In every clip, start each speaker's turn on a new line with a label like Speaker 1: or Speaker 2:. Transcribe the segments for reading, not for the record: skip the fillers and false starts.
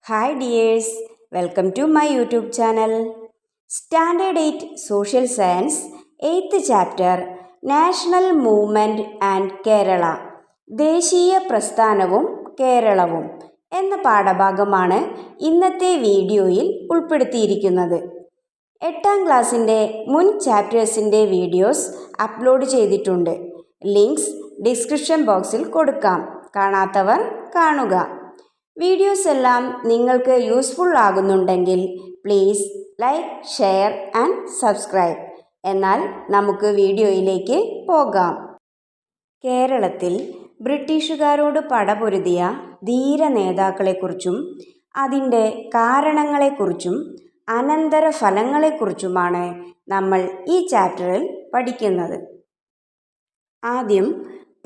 Speaker 1: Hi dears, welcome to my YouTube channel. Standard 8 Social Science 8th Chapter National Movement and Kerala ദേശീയ പ്രസ്ഥാനവും കേരളവും എന്ന പാഠഭാഗമാണ് ഇന്നത്തെ വീഡിയോയിൽ ഉൾപ്പെടുത്തിയിരിക്കുന്നത്. 8ാം ക്ലാസ്സിൻ്റെ മുൻ ചാപ്റ്റേഴ്സിൻ്റെ വീഡിയോസ് അപ്ലോഡ് ചെയ്തിട്ടുണ്ട്. ലിങ്ക്സ് ഡിസ്ക്രിപ്ഷൻ ബോക്സിൽ കൊടുക്കാം. കാണാത്തവർ കാണുക. വീഡിയോസ് എല്ലാം നിങ്ങൾക്ക് യൂസ്ഫുൾ ആകുന്നുണ്ടെങ്കിൽ please like, share and subscribe. എന്നാൽ നമുക്ക് വീഡിയോയിലേക്ക് പോകാം. കേരളത്തിൽ ബ്രിട്ടീഷുകാരോട് പടപൊരുതിയ ധീര നേതാക്കളെക്കുറിച്ചും അതിൻ്റെ കാരണങ്ങളെക്കുറിച്ചും അനന്തരഫലങ്ങളെക്കുറിച്ചുമാണ് നമ്മൾ ഈ ചാപ്റ്ററിൽ പഠിക്കുന്നത്. ആദ്യം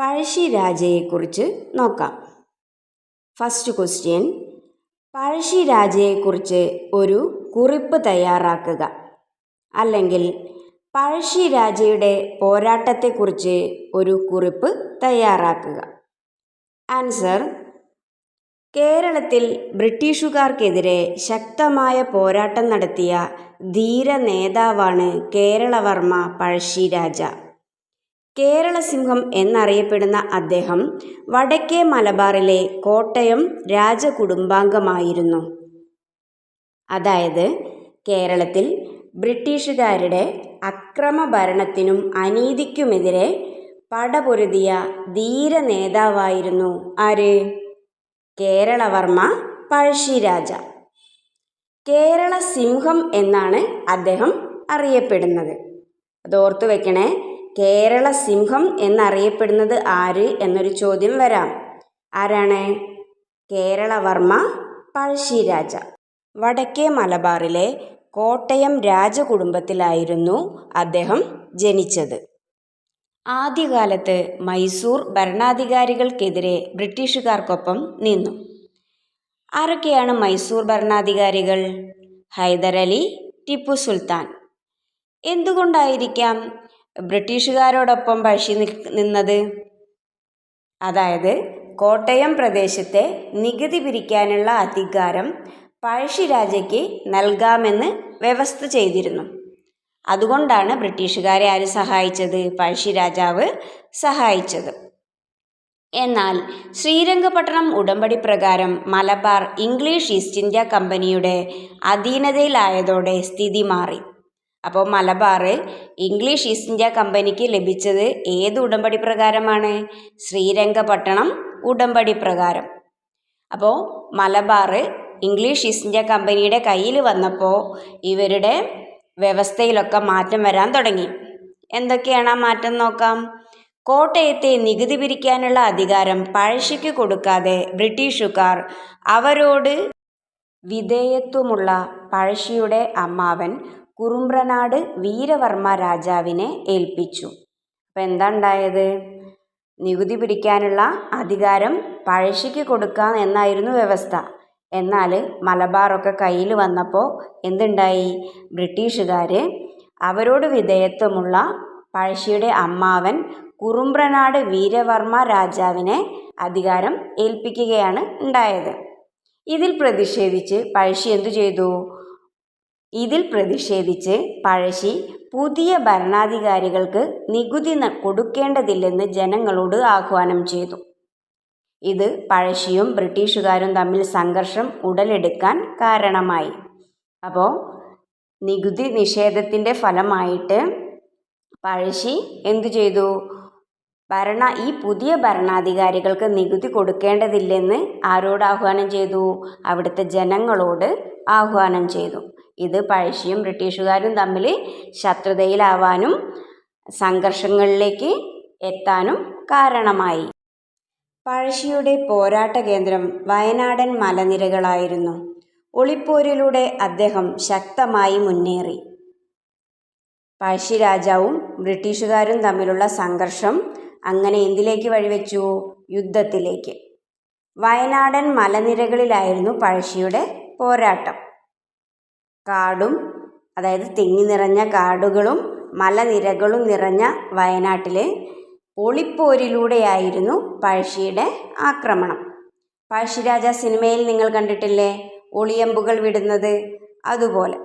Speaker 1: പഴശ്ശിരാജയെക്കുറിച്ച് നോക്കാം. ഫസ്റ്റ് ക്വസ്റ്റ്യൻ, പഴശ്ശിരാജയെക്കുറിച്ച് ഒരു കുറിപ്പ് തയ്യാറാക്കുക. അല്ലെങ്കിൽ പഴശ്ശിരാജയുടെ പോരാട്ടത്തെക്കുറിച്ച് ഒരു കുറിപ്പ് തയ്യാറാക്കുക. ആൻസർ: കേരളത്തിൽ ബ്രിട്ടീഷുകാർക്കെതിരെ ശക്തമായ പോരാട്ടം നടത്തിയ ധീര നേതാവാണ് കേരളവർമ്മ പഴശ്ശിരാജ. കേരള സിംഹം എന്നറിയപ്പെടുന്ന അദ്ദേഹം വടക്കേ മലബാറിലെ കോട്ടയം രാജകുടുംബാംഗമായിരുന്നു. അതായത് കേരളത്തിൽ ബ്രിട്ടീഷുകാരുടെ അക്രമഭരണത്തിനും അനീതിക്കുമെതിരെ പടപൊരുതിയ ധീര നേതാവായിരുന്നു ആര്? കേരളവർമ്മ പഴശ്ശിരാജ. കേരള സിംഹം എന്നാണ് അദ്ദേഹം അറിയപ്പെടുന്നത്. അതോർത്തു വെക്കണേ. കേരള സിംഹം എന്നറിയപ്പെടുന്നത് ആര് എന്നൊരു ചോദ്യം വരാം. ആരാണ്? കേരളവർമ്മ പഴശ്ശിരാജ. വടക്കേ മലബാറിലെ കോട്ടയം രാജകുടുംബത്തിലായിരുന്നു അദ്ദേഹം ജനിച്ചത്. ആദ്യകാലത്ത് മൈസൂർ ഭരണാധികാരികൾക്കെതിരെ ബ്രിട്ടീഷുകാർക്കൊപ്പം നിന്നു. ആരൊക്കെയാണ് മൈസൂർ ഭരണാധികാരികൾ? ഹൈദരലി, ടിപ്പു സുൽത്താൻ. എന്തുകൊണ്ടായിരിക്കാം ബ്രിട്ടീഷുകാരോടൊപ്പം പഴശ്ശി നിന്നത്? അതായത് കോട്ടയം പ്രദേശത്തെ നികുതി പിരിക്കാനുള്ള അധികാരം പഴശ്ശിരാജയ്ക്ക് നൽകാമെന്ന് വ്യവസ്ഥ ചെയ്തിരുന്നു. അതുകൊണ്ടാണ് ബ്രിട്ടീഷുകാരെ ആര് സഹായിച്ചത്? പഴശ്ശിരാജാവ് സഹായിച്ചത്. എന്നാൽ ശ്രീരംഗപട്ടണം ഉടമ്പടി പ്രകാരം മലബാർ ഇംഗ്ലീഷ് ഈസ്റ്റ് ഇന്ത്യ കമ്പനിയുടെ അധീനതയിലായതോടെ സ്ഥിതി മാറി. അപ്പോൾ മലബാർ ഇംഗ്ലീഷ് ഈസ്റ്റ് ഇന്ത്യ കമ്പനിക്ക് ലഭിച്ചത് ഏത് ഉടമ്പടി പ്രകാരമാണ്? ശ്രീരംഗപട്ടണം ഉടമ്പടി പ്രകാരം. അപ്പോൾ മലബാർ ഇംഗ്ലീഷ് ഈസ്റ്റ് ഇന്ത്യ കമ്പനിയുടെ കയ്യിൽ വന്നപ്പോൾ ഇവരുടെ വ്യവസ്ഥയിലൊക്കെ മാറ്റം വരാൻ തുടങ്ങി. എന്തൊക്കെയാണ് ആ മാറ്റം നോക്കാം. കോട്ടയത്തെ നികുതി പിരിക്കാനുള്ള അധികാരം പഴശ്ശിക്ക് കൊടുക്കാതെ ബ്രിട്ടീഷുകാർ അവരോട് വിധേയത്വമുള്ള പഴശ്ശിയുടെ അമ്മാവൻ കുറുമ്പ്രനാട് വീരവർമ്മ രാജാവിനെ ഏൽപ്പിച്ചു. അപ്പം എന്താ ഉണ്ടായത്? നികുതി പിരിക്കാനുള്ള അധികാരം പഴശ്ശിക്ക് കൊടുക്കാം എന്നായിരുന്നു വ്യവസ്ഥ. എന്നാൽ മലബാറൊക്കെ കയ്യിൽ വന്നപ്പോൾ എന്തുണ്ടായി? ബ്രിട്ടീഷുകാർ അവരോട് വിധേയത്വമുള്ള പഴശ്ശിയുടെ അമ്മാവൻ കുറുമ്പ്രനാട് വീരവർമ്മ രാജാവിനെ അധികാരം ഏൽപ്പിക്കുകയാണ് ഉണ്ടായത്. ഇതിൽ പ്രതിഷേധിച്ച് പഴശ്ശി എന്തു ചെയ്തു? പഴശ്ശി പുതിയ ഭരണാധികാരികൾക്ക് നികുതി കൊടുക്കേണ്ടതില്ലെന്ന് ജനങ്ങളോട് ആഹ്വാനം ചെയ്തു. ഇത് പഴശ്ശിയും ബ്രിട്ടീഷുകാരും തമ്മിൽ സംഘർഷം ഉടലെടുക്കാൻ കാരണമായി. അപ്പോൾ നികുതി നിഷേധത്തിൻ്റെ ഫലമായിട്ട് പഴശ്ശി എന്തു ചെയ്തു? ഈ പുതിയ ഭരണാധികാരികൾക്ക് നികുതി കൊടുക്കേണ്ടതില്ലെന്ന് ആരോട് ആഹ്വാനം ചെയ്തു? അവിടുത്തെ ജനങ്ങളോട് ആഹ്വാനം ചെയ്തു. ഇത് പഴശ്ശിയും ബ്രിട്ടീഷുകാരും തമ്മിൽ ശത്രുതയിലാവാനും സംഘർഷങ്ങളിലേക്ക് എത്താനും കാരണമായി. പഴശ്ശിയുടെ പോരാട്ട കേന്ദ്രം വയനാടൻ മലനിരകളായിരുന്നു. ഒളിപ്പോരിലൂടെ അദ്ദേഹം ശക്തമായി മുന്നേറി. പഴശ്ശിരാജാവും ബ്രിട്ടീഷുകാരും തമ്മിലുള്ള സംഘർഷം അങ്ങനെ എന്തിലേക്ക് വഴിവെച്ചു? യുദ്ധത്തിലേക്ക്. വയനാടൻ മലനിരകളിലായിരുന്നു പഴശ്ശിയുടെ പോരാട്ടം. അതായത് തിങ്ങി നിറഞ്ഞ കാടുകളും മലനിരകളും നിറഞ്ഞ വയനാട്ടിലെ ഒളിപ്പോരിലൂടെയായിരുന്നു പഴശ്ശിയുടെ ആക്രമണം. പഴശ്ശിരാജ സിനിമയിൽ നിങ്ങൾ കണ്ടിട്ടില്ലേ? ഒളിയമ്പുകൾ വിടുന്നത്. അതുപോലെ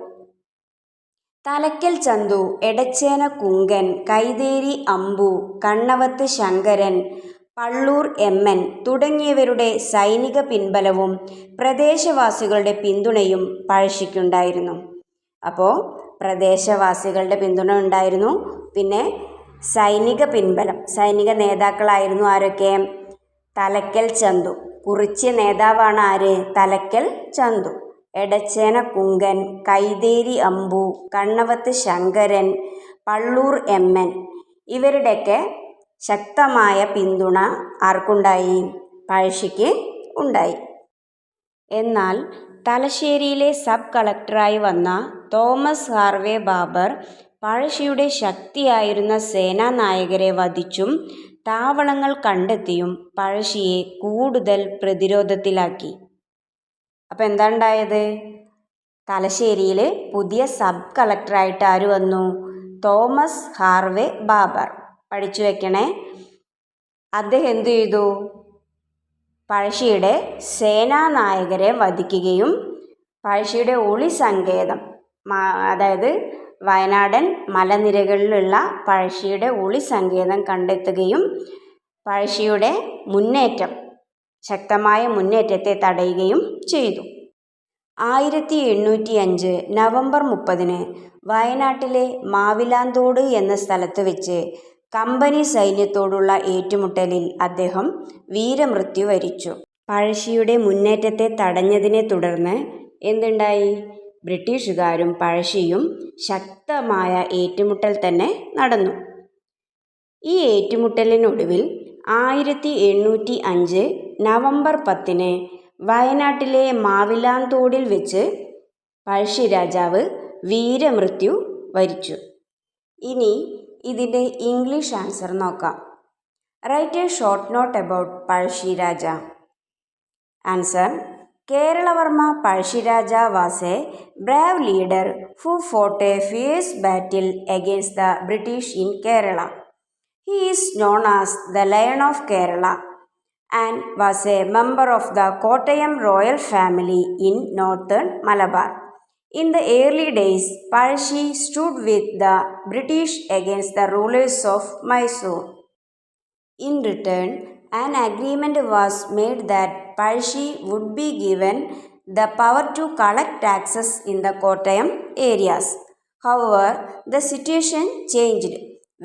Speaker 1: തലയ്ക്കൽ ചന്തു, എടച്ചേന കുങ്കൻ, കൈതേരി അമ്പു, കണ്ണവത്ത് ശങ്കരൻ, പള്ളൂർ എമ്മൻ തുടങ്ങിയവരുടെ സൈനിക പിൻബലവും പ്രദേശവാസികളുടെ പിന്തുണയും പഴശ്ശിക്കുണ്ടായിരുന്നു. അപ്പോൾ പ്രദേശവാസികളുടെ പിന്തുണ ഉണ്ടായിരുന്നു, പിന്നെ സൈനിക പിൻബലം. സൈനിക നേതാക്കളായിരുന്നു ആരൊക്കെ? തലയ്ക്കൽ ചന്തു. കുറിച്യ നേതാവാണ് ആര്? തലയ്ക്കൽ ചന്തു. എടച്ചേന കുങ്കൻ, കൈതേരി അമ്പു, കണ്ണവത്ത് ശങ്കരൻ, പള്ളൂർ എമ്മൻ ഇവരുടെയൊക്കെ ശക്തമായ പിന്തുണ ആർക്കുണ്ടായി? പഴശ്ശിക്ക് ഉണ്ടായി. എന്നാൽ തലശ്ശേരിയിലെ സബ് കളക്ടറായി വന്ന തോമസ് ഹാർവേ ബാബർ പഴശ്ശിയുടെ ശക്തിയായിരുന്ന സേനാനായകരെ വധിച്ചും താവളങ്ങൾ കണ്ടെത്തിയും പഴശ്ശിയെ കൂടുതൽ പ്രതിരോധത്തിലാക്കി. അപ്പം എന്താ ഉണ്ടായത്? തലശ്ശേരിയിൽ പുതിയ സബ് കളക്ടറായിട്ട് ആര് വന്നു? Thomas Harvey Babur. പഠിച്ചു വെക്കണേ. അദ്ദേഹം എന്തു ചെയ്തു? പഴശ്ശിയുടെ സേനാനായകരെ വധിക്കുകയും പഴശ്ശിയുടെ ഒളിസങ്കേതം, അതായത് വയനാടൻ മലനിരകളിലുള്ള പഴശ്ശിയുടെ ഒളിസങ്കേതം കണ്ടെത്തുകയും പഴശ്ശിയുടെ മുന്നേറ്റം, ശക്തമായ മുന്നേറ്റത്തെ തടയുകയും ചെയ്തു. 1805 നവംബർ 30 വയനാട്ടിലെ മാവിലാന്തോട് എന്ന സ്ഥലത്ത് വെച്ച് കമ്പനി സൈന്യത്തോടുള്ള ഏറ്റുമുട്ടലിൽ അദ്ദേഹം വീരമൃത്യു വരിച്ചു. പഴശ്ശിയുടെ മുന്നേറ്റത്തെ തടഞ്ഞതിനെ തുടർന്ന് എന്തുണ്ടായി? ബ്രിട്ടീഷുകാരും പഴശ്ശിയും ശക്തമായ ഏറ്റുമുട്ടൽ തന്നെ നടന്നു. ഈ ഏറ്റുമുട്ടലിനൊടുവിൽ 1805 നവംബർ 10 വയനാട്ടിലെ മാവിലാന്തോടിൽ വെച്ച് പഴശ്ശി രാജാവ് വീരമൃത്യു വരിച്ചു. ഇനി ഇതിൻ്റെ ഇംഗ്ലീഷ് ആൻസർ നോക്കാം. Right a short note about Pazhassi Raja. Answer: Keralavarma Pazhassiraja was a brave leader who fought a fierce battle against the British in Kerala. He is known as the Lion of Kerala and was a member of the Kottayam royal family in northern Malabar. In the early days, Pazhassi stood with the British against the rulers of Mysore. In return, an agreement was made that Pazhassi would be given the power to collect taxes in the Kottayam areas. However, the situation changed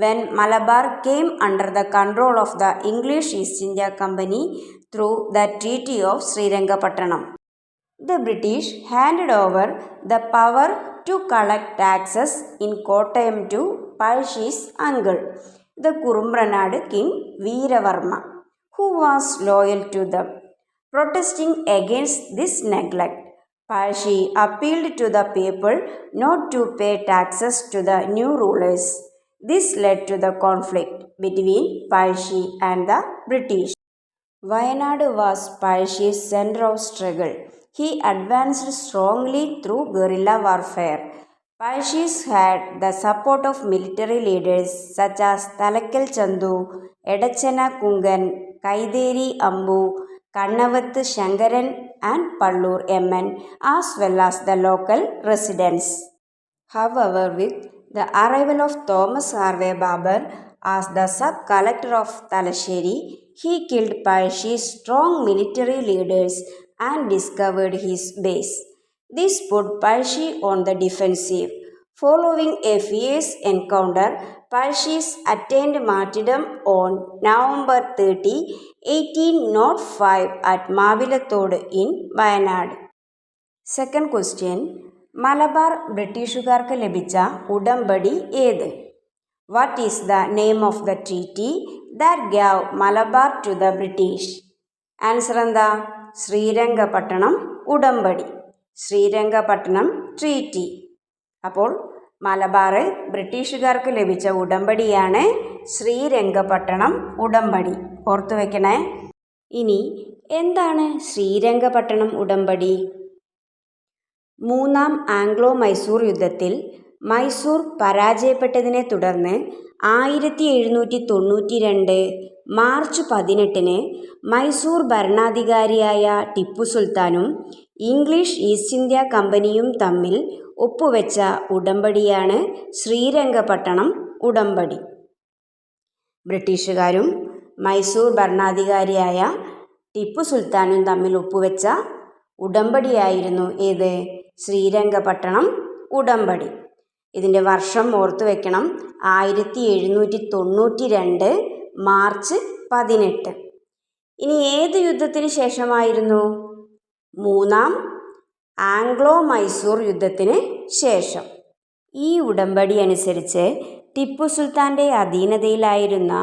Speaker 1: when Malabar came under the control of the English East India Company through the Treaty of Srirangapattanam. The British handed over the power to collect taxes in Kottayam to Pazhassi's uncle, the Kurumranadu King Veeravarma, who was loyal to them. Protesting against this neglect, Pazhassi appealed to the people not to pay taxes to the new rulers. This led to the conflict between Pazhassi and the British. Wayanad was Pazhassi's center of struggle. He advanced strongly through guerrilla warfare. Pazhassi had the support of military leaders such as Thalakkal Chandu, Edachana Kungan, Kaideri Ambu, Kannavath Shankaran and Pallur Emman, as well as the local residents. However, with the arrival of Thomas Harvey Babar as the sub-collector of Talasheri, he killed Pazhassi's strong military leaders and discovered his base. This put Pazhassi on the defensive. Following a fierce encounter, Pazhassi attained martyrdom on November 30, 1805 at Mavilathod in Wayanad. Second question. Malabar ബ്രിട്ടീഷുകാർക്ക് ലഭിച്ച ഉടമ്പടി ഏത്? What is the name of the treaty that gave Malabar to the British? Answer എന്താ? ശ്രീരംഗപട്ടണം ഉടമ്പടി. Srirangapattanam treaty. അപ്പോൾ മലബാർ ബ്രിട്ടീഷുകാർക്ക് ലഭിച്ച ഉടമ്പടിയാണ് ശ്രീരംഗപട്ടണം ഉടമ്പടി. ഓർത്തു വെക്കണേ. ഇനി എന്താണ് ശ്രീരംഗപട്ടണം ഉടമ്പടി? മൂന്നാം ആംഗ്ലോ മൈസൂർ യുദ്ധത്തിൽ മൈസൂർ പരാജയപ്പെട്ടതിനെ തുടർന്ന് 1792 മാർച്ച് 18 മൈസൂർ ഭരണാധികാരിയായ ടിപ്പു സുൽത്താനും ഇംഗ്ലീഷ് ഈസ്റ്റ് ഇന്ത്യ കമ്പനിയും തമ്മിൽ ഒപ്പുവെച്ച ഉടമ്പടിയാണ് ശ്രീരംഗപട്ടണം ഉടമ്പടി. ബ്രിട്ടീഷുകാരും മൈസൂർ ഭരണാധികാരിയായ ടിപ്പു സുൽത്താനും തമ്മിൽ ഒപ്പുവെച്ച ഉടമ്പടിയായിരുന്നു ഏത്? ശ്രീരംഗപട്ടണം ഉടമ്പടി. ഇതിൻ്റെ വർഷം ഓർത്തു വെക്കണം, 1792 മാർച്ച് 18. ഇനി ഏത് യുദ്ധത്തിന് ശേഷമായിരുന്നു? മൂന്നാം ആംഗ്ലോ മൈസൂർ യുദ്ധത്തിന് ശേഷം. ഈ ഉടമ്പടി അനുസരിച്ച് ടിപ്പു സുൽത്താൻ്റെ അധീനതയിലായിരുന്ന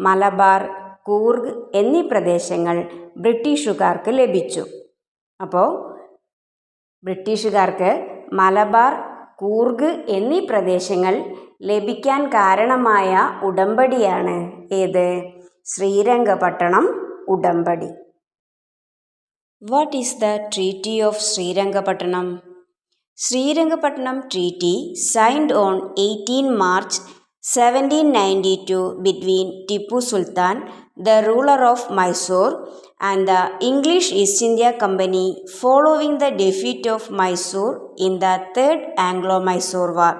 Speaker 1: മലബാർ, കൂർഗ് എന്നീ പ്രദേശങ്ങൾ ബ്രിട്ടീഷുകാർക്ക് ലഭിച്ചു. അപ്പോൾ ബ്രിട്ടീഷുകാർക്ക് മലബാർ, കൂർഗ് എന്നീ പ്രദേശങ്ങൾ ലഭിക്കാൻ കാരണമായ ഉടമ്പടിയാണ് ഏത്? ശ്രീരംഗപട്ടണം ഉടമ്പടി. What is the treaty of Srirangapatna? Srirangapatna treaty signed on 18 March 1792 between Tipu Sultan, the ruler of Mysore, and the English East India Company following the defeat of Mysore in the Third Anglo-Mysore War.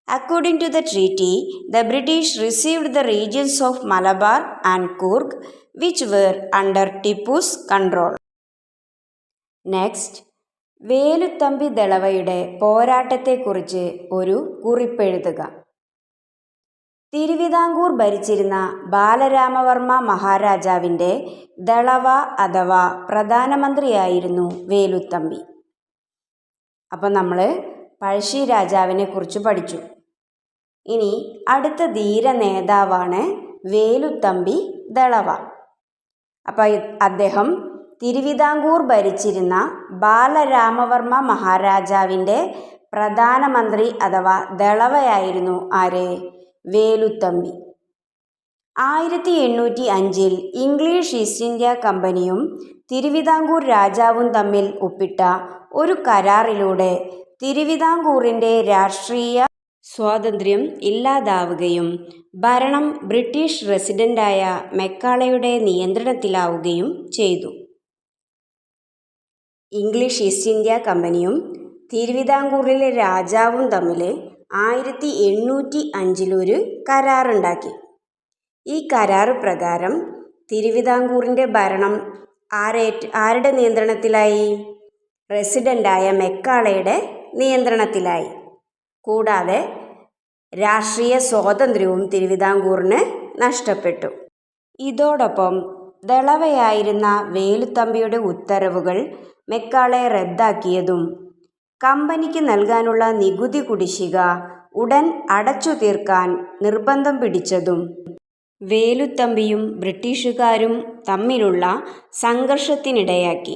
Speaker 1: According to the treaty, the British received the regions of Malabar and Coorg, which were under Tipu's control. Next, Veluthambi ദളവയുടെ പോരാട്ടത്തെക്കുറിച്ച് ഒരു കുറിപ്പെഴുതുക. തിരുവിതാംകൂർ ഭരിച്ചിരുന്ന ബാലരാമവർമ്മ മഹാരാജാവിൻ്റെ ദളവ അഥവാ പ്രധാനമന്ത്രിയായിരുന്നു വേലുത്തമ്പി. അപ്പം നമ്മൾ പഴശ്ശി രാജാവിനെ കുറിച്ച് പഠിച്ചു. ഇനി അടുത്ത ധീര നേതാവാണ് വേലുത്തമ്പി ദളവ. അപ്പം അദ്ദേഹം തിരുവിതാംകൂർ ഭരിച്ചിരുന്ന ബാലരാമവർമ്മ മഹാരാജാവിൻ്റെ പ്രധാനമന്ത്രി അഥവാ ദളവയായിരുന്നു ആര്? വേലുത്തമ്പി. 1805 ഇംഗ്ലീഷ് ഈസ്റ്റ് ഇന്ത്യ കമ്പനിയും തിരുവിതാംകൂർ രാജാവും തമ്മിൽ ഒപ്പിട്ട ഒരു കരാറിലൂടെ തിരുവിതാംകൂറിൻ്റെ രാഷ്ട്രീയ സ്വാതന്ത്ര്യം ഇല്ലാതാവുകയും ഭരണം ബ്രിട്ടീഷ് റെസിഡൻ്റായ മെക്കാളയുടെ നിയന്ത്രണത്തിലാവുകയും ചെയ്തു. ഇംഗ്ലീഷ് ഈസ്റ്റ് ഇന്ത്യ കമ്പനിയും തിരുവിതാംകൂറിലെ രാജാവും തമ്മിൽ 1805 ഒരു കരാറുണ്ടാക്കി. ഈ കരാറ് പ്രകാരം തിരുവിതാംകൂറിൻ്റെ ഭരണം ആരുടെ നിയന്ത്രണത്തിലായി? റെസിഡൻ്റായ മെക്കാളയുടെ നിയന്ത്രണത്തിലായി. കൂടാതെ രാഷ്ട്രീയ സ്വാതന്ത്ര്യവും തിരുവിതാംകൂറിന് നഷ്ടപ്പെട്ടു. ഇതോടൊപ്പം ദളവയായിരുന്ന വേലുത്തമ്പിയുടെ ഉത്തരവുകൾ മെക്കാളെ റദ്ദാക്കിയതും കമ്പനിക്ക് നൽകാനുള്ള നികുതി കുടിശ്ശിക ഉടൻ അടച്ചു തീർക്കാൻ നിർബന്ധം പിടിച്ചതും വേലുത്തമ്പിയും ബ്രിട്ടീഷുകാരും തമ്മിലുള്ള സംഘർഷത്തിനിടയാക്കി.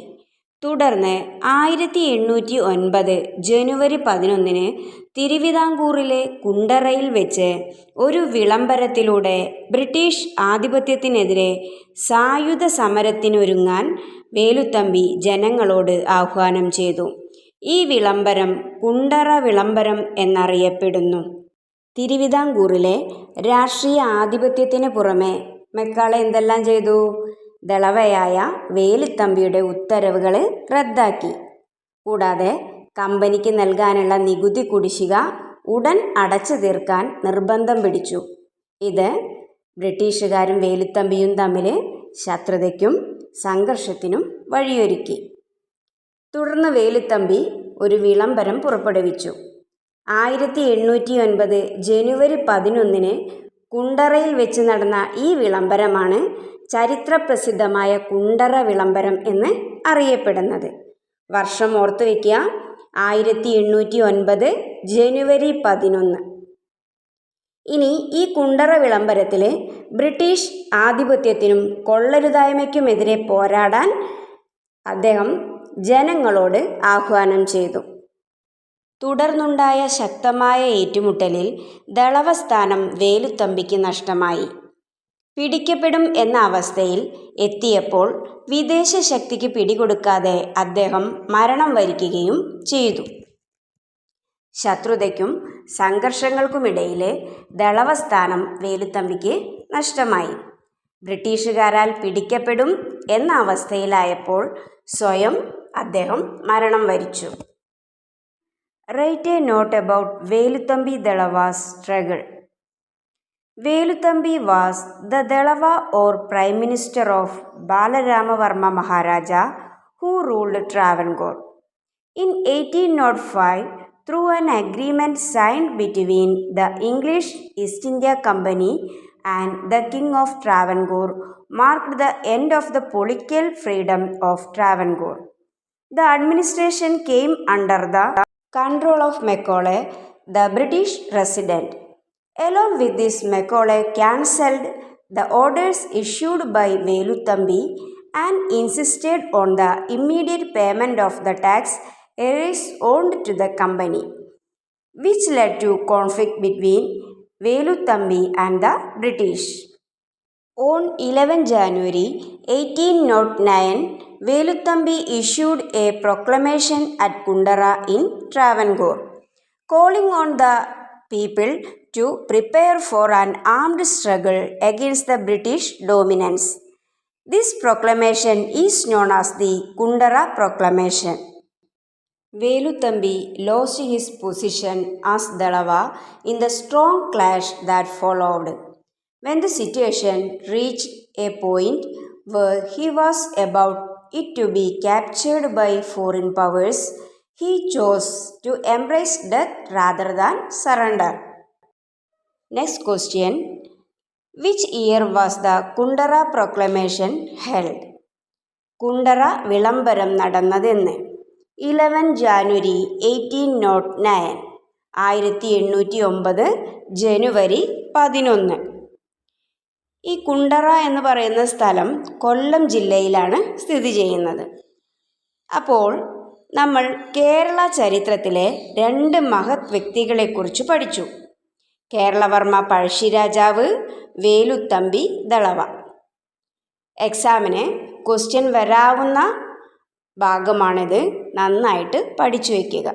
Speaker 1: തുടർന്ന് 1809 ജനുവരി 11 തിരുവിതാംകൂറിലെ കുണ്ടറയിൽ വെച്ച് ഒരു വിളംബരത്തിലൂടെ ബ്രിട്ടീഷ് ആധിപത്യത്തിനെതിരെ സായുധ സമരത്തിനൊരുങ്ങാൻ വേലുത്തമ്പി ജനങ്ങളോട് ആഹ്വാനം ചെയ്തു. ഈ വിളംബരം കുണ്ടറ വിളംബരം എന്നറിയപ്പെടുന്നു. തിരുവിതാംകൂറിലെ രാഷ്ട്രീയ ആധിപത്യത്തിന് പുറമെ മെക്കാളെ എന്തെല്ലാം ചെയ്തു? ദളവയായ വേലുത്തമ്പിയുടെ ഉത്തരവുകൾ റദ്ദാക്കി. കൂടാതെ കമ്പനിക്ക് നൽകാനുള്ള നികുതി കുടിശ്ശിക ഉടൻ അടച്ചു തീർക്കാൻ നിർബന്ധം പിടിച്ചു. ഇത് ബ്രിട്ടീഷുകാരും വേലുത്തമ്പിയും തമ്മിൽ ശത്രുതയ്ക്കും സംഘർഷത്തിനും വഴിയൊരുക്കി. തുടർന്ന് വേലുത്തമ്പി ഒരു വിളംബരം പുറപ്പെടുവിച്ചു. 1809 ജനുവരി 11 കുണ്ടറയിൽ വെച്ച് നടന്ന ഈ വിളംബരമാണ് ചരിത്രപ്രസിദ്ധമായ കുണ്ടറ വിളംബരം എന്ന് അറിയപ്പെടുന്നത്. വർഷം ഓർത്തു വയ്ക്കുക, 1809 ജനുവരി 11. ഇനി ഈ കുണ്ടറ വിളംബരത്തിൽ ബ്രിട്ടീഷ് ആധിപത്യത്തിനും കൊള്ളരുതായ്മയ്ക്കുമെതിരെ പോരാടാൻ അദ്ദേഹം ജനങ്ങളോട് ആഹ്വാനം ചെയ്തു. തുടർന്നുണ്ടായ ശക്തമായ ഏറ്റുമുട്ടലിൽ ദളവസ്ഥാനം വേലുത്തമ്പിക്ക് നഷ്ടമായി. പിടിക്കപ്പെടും എന്ന അവസ്ഥയിൽ എത്തിയപ്പോൾ വിദേശ ശക്തിക്ക് പിടികൊടുക്കാതെ അദ്ദേഹം മരണം വരിക്കുകയും ചെയ്തു. ശത്രുതയ്ക്കും സംഘർഷങ്ങൾക്കുമിടയിൽ ദളവസ്ഥാനം വേലുത്തമ്പിക്ക് നഷ്ടമായി. ബ്രിട്ടീഷുകാരാൽ പിടിക്കപ്പെടും എന്ന അവസ്ഥയിലായപ്പോൾ സ്വയം അദ്ദേഹം മരണം വരിച്ചു. Write a note about Veluthambi Dalawa's struggle. Veluthambi was the Dalava or Prime Minister of Balaramavarma Maharaja who ruled Travancore. In 1805, through an agreement signed between the English East India Company and the King of Travancore, marked the end of the political freedom of Travancore. The administration came under the control of Macaulay, the British resident. Along with this, Macaulay cancelled the orders issued by Veluthambi and insisted on the immediate payment of the tax areas owed to the company, which led to conflict between Veluthambi and the British. On 11 January 1809, Veluthambi issued a proclamation at Kundara in Travancore, calling on the people to prepare for an armed struggle against the British dominance. This proclamation is known as the Kundara Proclamation. Veluthambi lost his position as Dalava in the strong clash that followed. When the situation reached a point where he was about it to be captured by foreign powers, he chose to embrace death rather than surrender. Next question. Which year was the Kundara Proclamation held? Kundara വിളംബരം നടന്നതെന്ന്? 11 ജാനുവരി 1809, 1809 ജനുവരി 11. ഈ കുണ്ടറ എന്ന് പറയുന്ന സ്ഥലം കൊല്ലം ജില്ലയിലാണ് സ്ഥിതി ചെയ്യുന്നത്. അപ്പോൾ നമ്മൾ കേരള ചരിത്രത്തിലെ 2 മഹത് വ്യക്തികളെക്കുറിച്ച് പഠിച്ചു. കേരളവർമ്മ പഴശ്ശിരാജാവ്, വേലുത്തമ്പി ദളവ. എക്സാമിന് ക്വസ്റ്റ്യൻ വരാവുന്ന ഭാഗമാണിത്. നന്നായിട്ട് പഠിച്ചു വയ്ക്കുക.